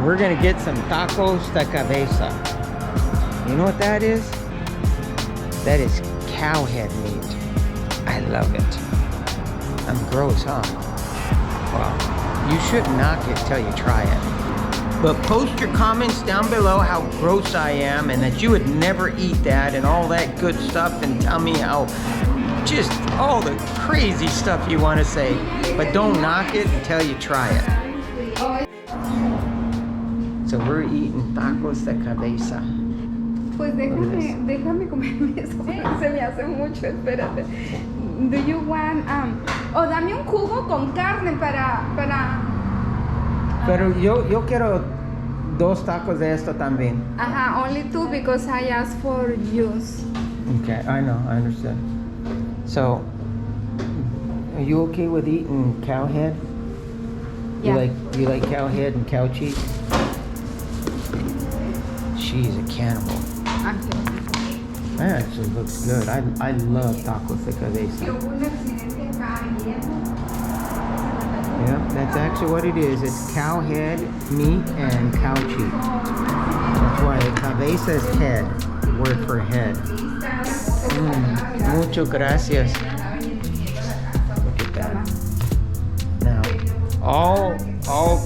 And we're gonna get some tacos de cabeza. You know what that is? That is cow head meat. I love it. I'm gross, huh? Well, you should knock it till you try it. But post your comments down below how gross I am and that you would never eat that and all that good stuff, and tell me how just all the crazy stuff you want to say. But don't knock it until you try it. So we're eating tacos de cabeza. Pues déjame comerme eso, se me hace mucho, espérate. Do you want, dame un jugo con carne para... Pero yo quiero 2 tacos de esto también. Ajá, only 2 because I asked for juice. Okay, I know, I understand. So, are you okay with eating cow head? Yeah. You like cow head and cow cheese? She's a cannibal. That actually looks good. I love tacos de cabeza. Yeah, that's actually what it is. It's cow head, meat, and cow cheese. That's why cabeza is head, word for head. Muchas gracias. Look at that. Now, all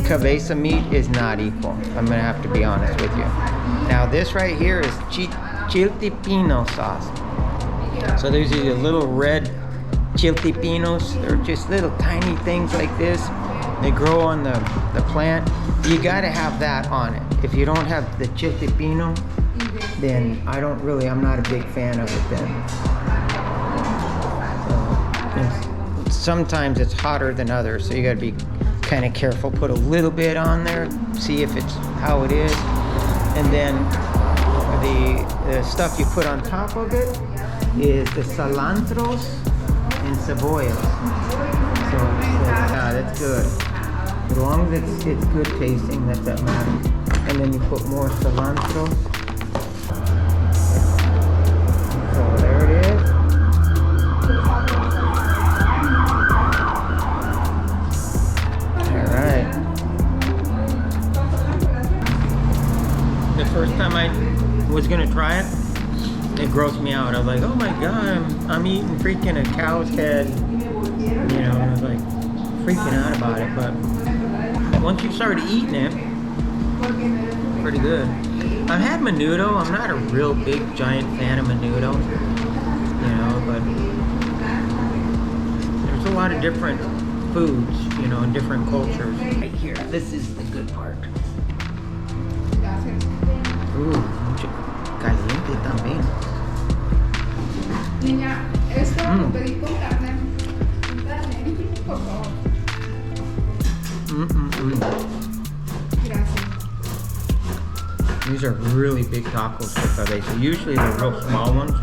cabeza meat is not equal. I'm gonna have to be honest with you. Now this right here is chiltepino sauce. So there's these little red chiltepinos. They're just little tiny things like this. They grow on the plant. You gotta have that on it. If you don't have the chiltepino, then I'm not a big fan of it then. Sometimes it's hotter than others, so you gotta be kind of careful. Put a little bit on there, see if it's how it is. And then the stuff you put on top of it is the cilantros and cebollas. So that's good. As long as it's good tasting, that matters. And then you put more cilantro. So there it is. All right. The first time I was gonna try it, it grossed me out. I was like, oh my god, I'm eating freaking a cow's head. You know, I was like freaking out about it. But once you started eating it, pretty good. I've had menudo. I'm not a real big giant fan of menudo, you know, but there's a lot of different foods, you know, in different cultures. Right here, this is the good part. Mucho caliente también. Niña, esto lo pedí con carne. Por favor. Gracias. These are really big tacos for cabeza. Usually they're real small ones.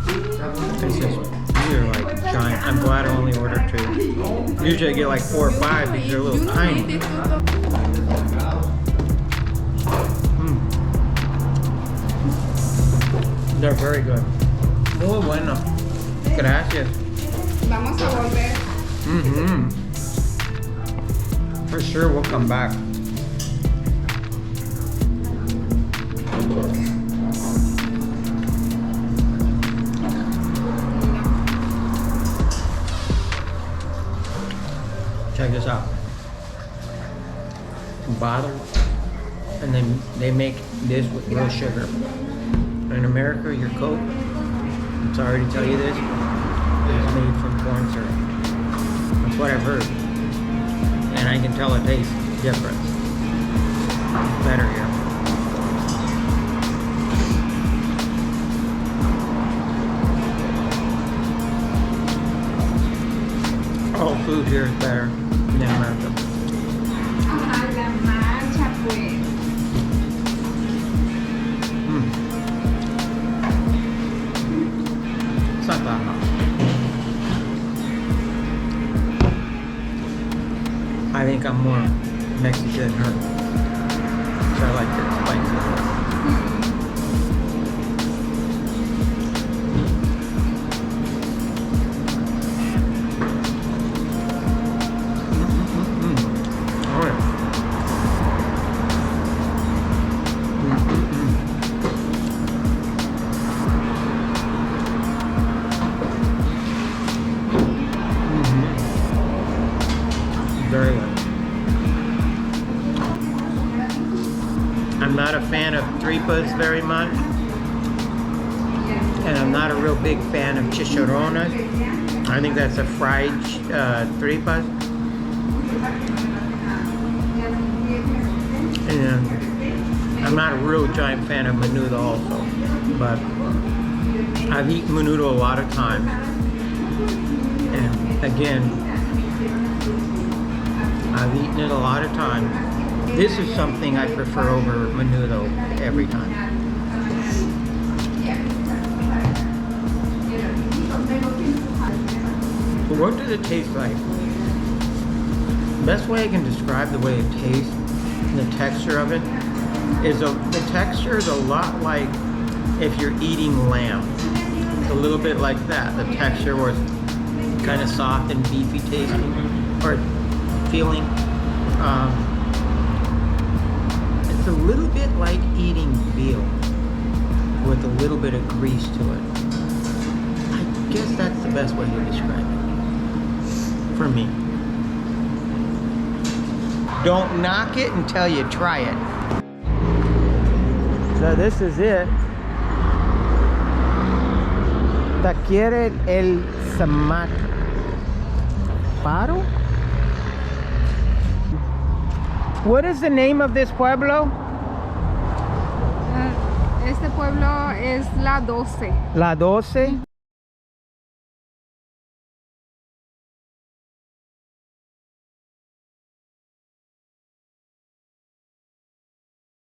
These are like giant. I'm glad I only ordered 2. Usually I get like 4 or 5 because they're a little tiny. They're very good. Muy bueno. Gracias. Vamos a volver. For sure we'll come back. Check this out. Butter, and then they make this with real sugar. In America, your Coke, I'm sorry to tell you this, is made from corn syrup. That's what I've heard. And I can tell it tastes different. It's better here. All food here is better than America. Ajá, la marcha, pues. It's not that hot. I think I'm more Mexican than her. So I like her spicy. I'm not a fan of tripas very much. And I'm not a real big fan of chicharrones. I think that's a fried tripas. And I'm not a real giant fan of menudo also. But I've eaten menudo a lot of times. And again, I've eaten it a lot of times. This is something I prefer over menudo every time. But what does it taste like? The best way I can describe the way it tastes, the texture of it, is the texture is a lot like if you're eating lamb. It's a little bit like that. The texture was kind of soft and beefy tasting, or feeling. It's a little bit like eating veal with a little bit of grease to it. I guess that's the best way to describe it for me. Don't knock it until you try it. So this is it. Taquiere el Samat Paro? What is the name of this pueblo? Este pueblo es La 12. La 12?